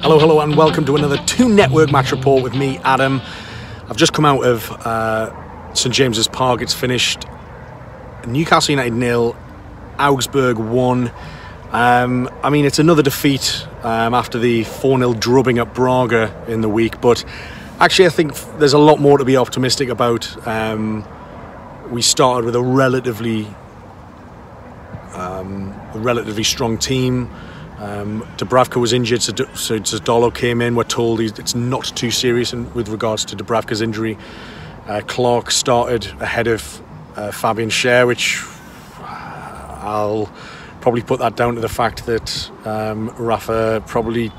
Hello and welcome to another 2 Network match report with me, Adam. I've just come out of St James's Park. It's finished Newcastle United 0, Augsburg 1. I mean, it's another defeat after the 4-0 drubbing at Braga in the week, but actually I think there's a lot more to be optimistic about. We started with a relatively strong team. Dubravka was injured, so Zadolo came in. We're told it's not too serious with regards to Dubravka's injury. Clark started ahead of Fabian Schär, which I'll probably put that down to the fact that Rafa probably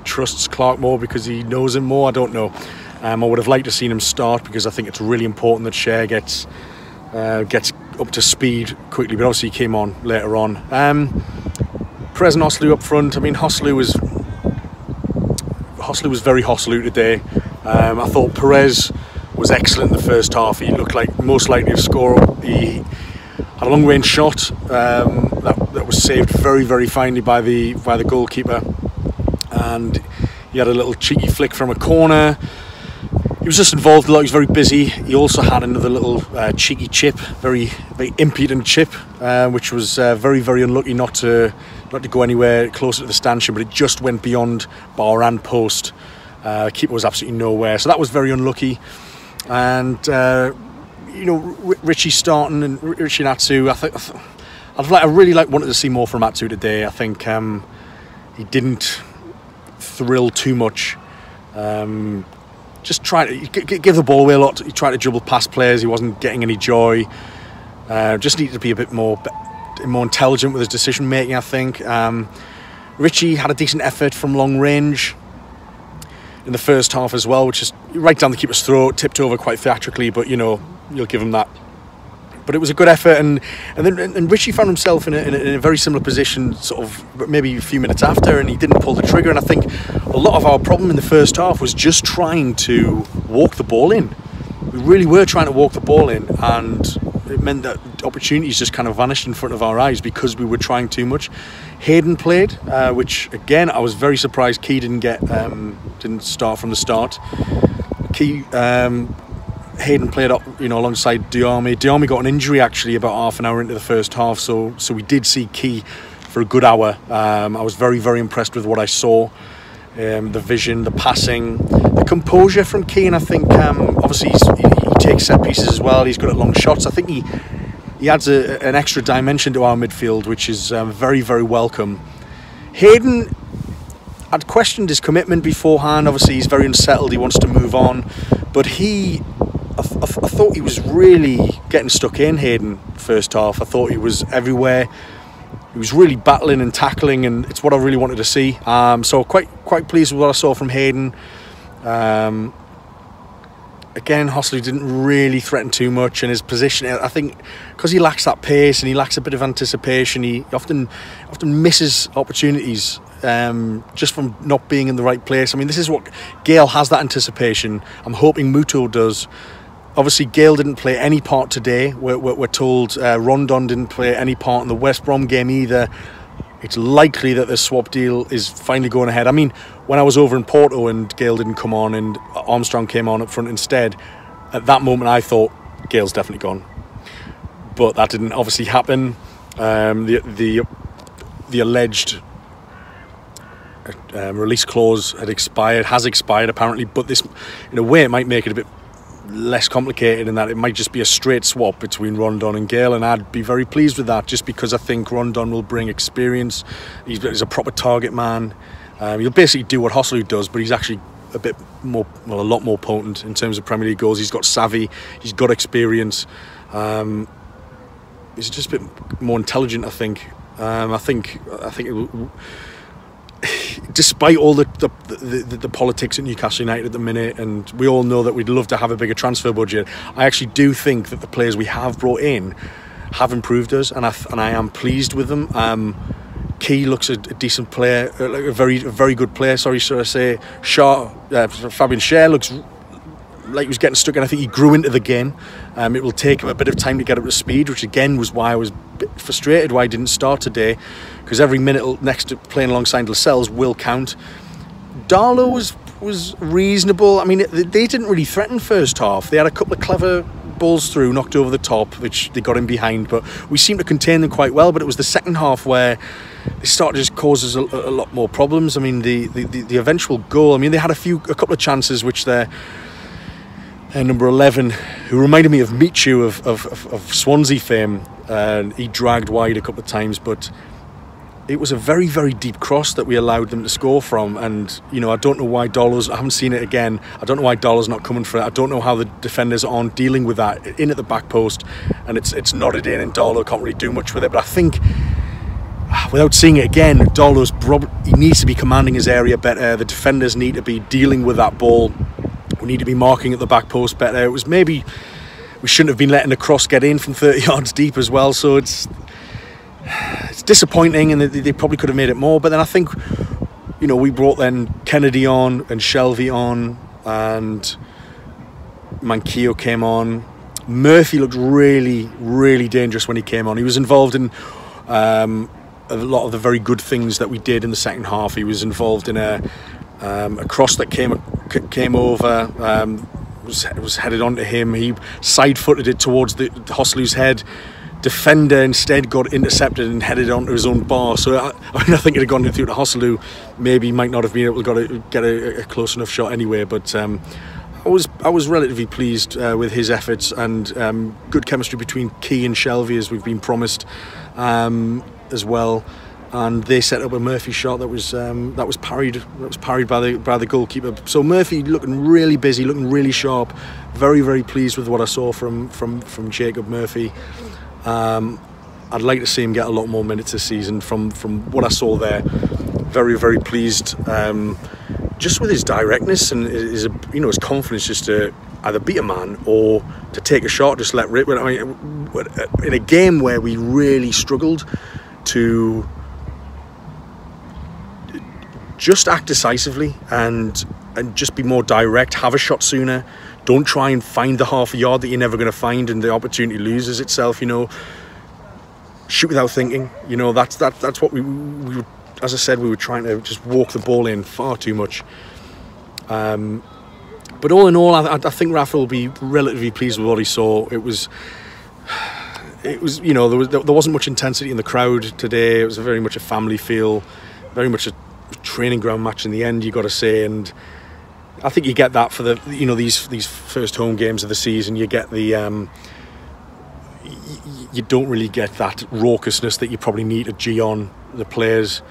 trusts Clark more because he knows him more. I don't know. I would have liked to seen him start because I think it's really important that Schär gets up to speed quickly, but obviously he came on later on. Perez and Hoslu up front. I mean, Hoslu was very Hoslu today. I thought Perez was excellent in the first half. He looked like most likely to score. He had a long range shot that was saved very, very finely by the goalkeeper, and he had a little cheeky flick from a corner. He was just involved a lot. He was very busy. He also had another little cheeky chip, very, very impudent chip, which was very, very unlucky not to go anywhere closer to the stanchion, but it just went beyond bar and post. Keeper was absolutely nowhere, so that was very unlucky. And Richie starting and Richie and Atsu, I really wanted to see more from Atsu today. I think he didn't thrill too much. Just trying to give the ball away a lot. He tried to dribble past players. He wasn't getting any joy. Just needed to be a bit more intelligent with his decision making, I think. Richie had a decent effort from long range in the first half as well, which is right down the keeper's throat, tipped over quite theatrically, but you'll give him that. But it was a good effort, and then Richie found himself in a very similar position, sort of maybe a few minutes after, and he didn't pull the trigger. And I think a lot of our problem in the first half was just trying to walk the ball in. We really were trying to walk the ball in, and it meant that opportunities just kind of vanished in front of our eyes because we were trying too much. Hayden played, which again I was very surprised Key didn't start from the start. Key. Hayden played up, alongside Diarmi. Diarmi got an injury actually about half an hour into the first half, so we did see Key for a good hour. I was very, very impressed with what I saw. The vision, the passing, the composure from Key, and I think obviously he takes set pieces as well. He's good at long shots. I think he adds an extra dimension to our midfield, which is very, very welcome. Hayden, I'd questioned his commitment beforehand. Obviously he's very unsettled. He wants to move on, but I thought he was really getting stuck in, Hayden, first half. I thought he was everywhere. He was really battling and tackling, and it's what I really wanted to see. So quite pleased with what I saw from Hayden. Again, Hoslu didn't really threaten too much in his position. I think because he lacks that pace and he lacks a bit of anticipation, he often misses opportunities just from not being in the right place. I mean, this is what Gale has, that anticipation. I'm hoping Muto does. Obviously, Gale didn't play any part today. We're told Rondon didn't play any part in the West Brom game either. It's likely that the swap deal is finally going ahead. I mean, when I was over in Porto and Gale didn't come on and Armstrong came on up front instead, at that moment I thought Gale's definitely gone. But that didn't obviously happen. The alleged release clause has expired apparently, but this, in a way, it might make it a bit less complicated in that it might just be a straight swap between Rondon and Gale, and I'd be very pleased with that, just because I think Rondon will bring experience. He's a proper target man. He'll basically do what Hoslu does, but he's actually a lot more potent in terms of Premier League goals. He's got savvy, he's got experience. He's just a bit more intelligent, I think. I think despite all the politics at Newcastle United at the minute, and we all know that we'd love to have a bigger transfer budget, I actually do think that the players we have brought in have improved us, and I am pleased with them. Key looks a decent player, a very good player. Sorry, should I say? Fabian Schär looks like he was getting stuck in. I think he grew into the game. It will take him a bit of time to get up to speed, which again was why I was a bit frustrated why he didn't start today, because every minute next to playing alongside Lascelles will count. Darlow was reasonable. I mean, they didn't really threaten first half. They had a couple of clever balls through, knocked over the top, which they got in behind, but we seemed to contain them quite well. But it was the second half where they started to just cause us a lot more problems. I mean, the eventual goal, I mean, they had a couple of chances which their number 11, who reminded me of Michu of Swansea fame, he dragged wide a couple of times, but it was a very, very deep cross that we allowed them to score from. And, you know, I don't know why I haven't seen it again. I don't know why Dollar's not coming for it. I don't know how the defenders aren't dealing with that in at the back post. And it's nodded in, and Dollar can't really do much with it. But I think, without seeing it again, he needs to be commanding his area better. The defenders need to be dealing with that ball. We need to be marking at the back post better. It was maybe we shouldn't have been letting the cross get in from 30 yards deep as well. So it's disappointing, and they probably could have made it more. But then I think, you know, we brought then Kennedy on and Shelvey on, and Manquillo came on. Murphy looked really, really dangerous when he came on. He was involved in a lot of the very good things that we did in the second half. He was involved in a cross that came over, was headed onto him. He side-footed it towards the Hoslu's head. Defender instead got intercepted and headed onto his own bar. So I think it had gone through to Hoslu. Maybe he might not have been able to get a close enough shot anyway. But I was relatively pleased with his efforts, and good chemistry between Key and Shelvey, as we've been promised, as well. And they set up a Murphy shot that was parried by the goalkeeper. So Murphy looking really busy, looking really sharp. Very, very pleased with what I saw from Jacob Murphy. I'd like to see him get a lot more minutes this season. From what I saw there, very, very pleased. Just with his directness and his confidence, just to either beat a man or to take a shot, just let rip. I mean, in a game where we really struggled to just act decisively and just be more direct, have a shot sooner. Don't try and find the half a yard that you're never going to find, and the opportunity loses itself. You know, shoot without thinking. You know, that's what we were, as I said, we were trying to just walk the ball in far too much. But all in all, I think Rafa will be relatively pleased with what he saw. It was you know, there wasn't much intensity in the crowd today. It was very much a family feel, very much a training ground match in the end, you got to say. And I think you get that for these first home games of the season. You get the you don't really get that raucousness that you probably need to G on the players.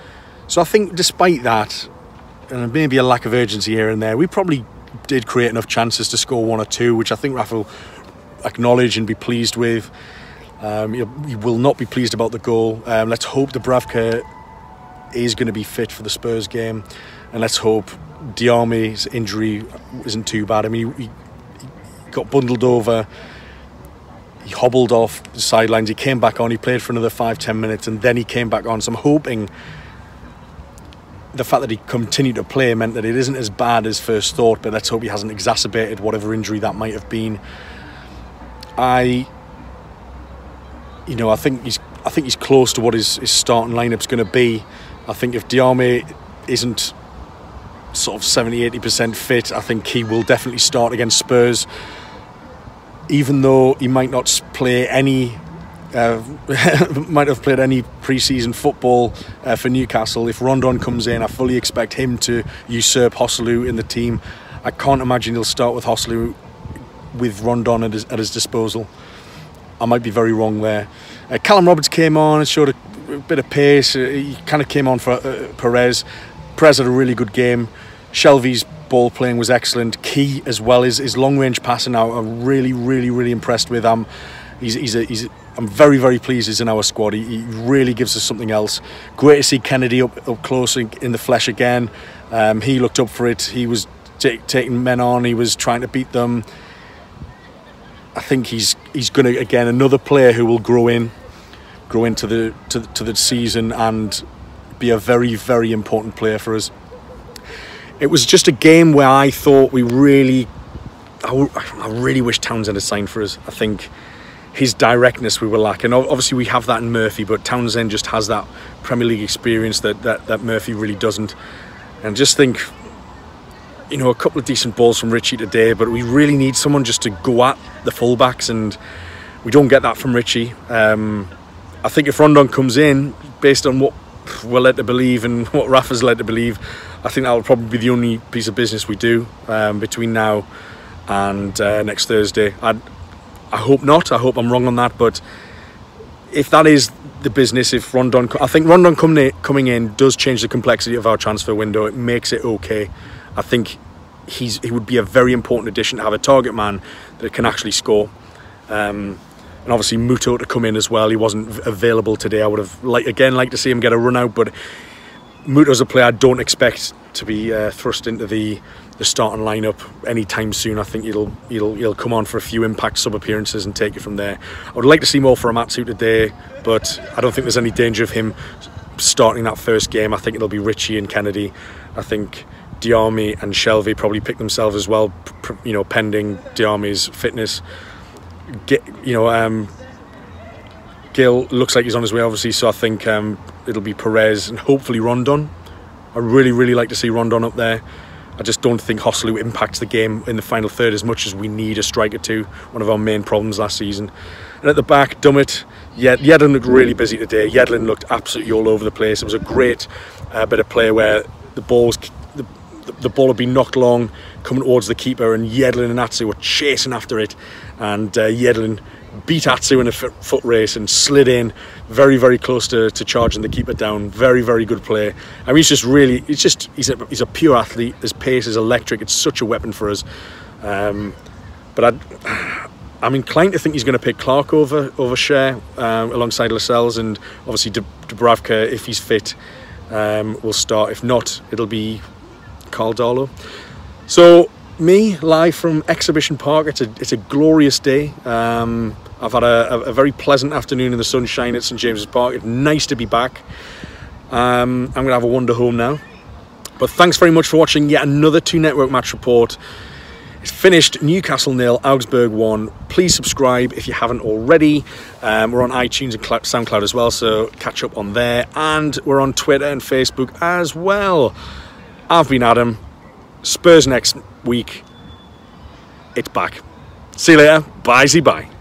So I think despite that, and maybe a lack of urgency here and there, we probably did create enough chances to score one or two, which I think Rafa will acknowledge and be pleased with. He will not be pleased about the goal. Let's hope Dubravka is going to be fit for the Spurs game, and let's hope Diarme's injury isn't too bad. I mean, he got bundled over, he hobbled off the sidelines, he came back on, he played for another 5-10 minutes, and then he came back on. So I'm hoping the fact that he continued to play meant that it isn't as bad as first thought, but let's hope he hasn't exacerbated whatever injury that might have been. I think he's close to what his starting lineup's going to be. I think if Diarme isn't sort of 70-80% fit, I think he will definitely start against Spurs, even though he might not play any might have played any pre-season football for Newcastle. If Rondon comes in, I fully expect him to usurp Hoslu in the team. I can't imagine he'll start with Hoslu with Rondon at his disposal. I might be very wrong there. Callum Roberts came on and showed a bit of pace. He kind of came on for Perez. Perez had a really good game. Shelvey's ball playing was excellent. Key as well, his long range passing now, I'm really, really, really impressed with him. I'm very, very pleased he's in our squad. He really gives us something else. Great to see Kennedy up close in the flesh again. He looked up for it. He was taking men on. He was trying to beat them. I think he's going to, again, another player who will grow into the season and be a very, very important player for us. It was just a game where I thought we really I really wish Townsend had signed for us. I think his directness we were lacking. Obviously we have that in Murphy, but Townsend just has that Premier League experience that Murphy really doesn't. And just think, you know, a couple of decent balls from Richie today, but we really need someone just to go at the fullbacks, and we don't get that from Richie. I think if Rondon comes in, based on what we're led to believe and what Rafa's led to believe, I think that'll probably be the only piece of business we do between now and next Thursday. I hope not. I hope I'm wrong on that, but if that is the business, if Rondon, I think Rondon coming in does change the complexity of our transfer window. It makes it okay. I think he would be a very important addition to have a target man that can actually score. And obviously Muto to come in as well. He wasn't available today. I would have liked to see him get a run out, but Muto's a player I don't expect to be thrust into the starting lineup anytime soon. I think he'll come on for a few impact sub appearances and take it from there. I would like to see more from Atsu today, but I don't think there's any danger of him starting that first game. I think it'll be Richie and Kennedy. I think Diarmi and Shelvey probably pick themselves as well, you know, pending Diarmi's fitness. Gil looks like he's on his way, obviously, so I think it'll be Perez and hopefully Rondon. I really like to see Rondon up there. I just don't think Hosselu impacts the game in the final third as much as we need a striker to. One of our main problems last season. And at the back, Dummett. Yedlin looked really busy today. Yedlin looked absolutely all over the place. It was a great bit of play where the ball had been knocked long, coming towards the keeper, and Yedlin and Atsu were chasing after it, and Yedlin beat Atsu in a foot race and slid in very close to charging the keeper down. Very good play. I mean, he's a pure athlete. His pace is electric. It's such a weapon for us. But I'm inclined to think he's going to pick Clark over Cher alongside Lascelles, and obviously Dubravka, if he's fit, will start. If not, it'll be Carl Darlow. So me live from Exhibition Park. It's a glorious day. I've had a very pleasant afternoon in the sunshine at St James's Park. It's nice to be back. I'm going to have a wander home now. But thanks very much for watching yet another 2 Network match report. It's finished Newcastle 0, Augsburg 1. Please subscribe if you haven't already. We're on iTunes and SoundCloud as well, so catch up on there. And we're on Twitter and Facebook as well. I've been Adam. Spurs next week. It's back. See you later. Bye-bye.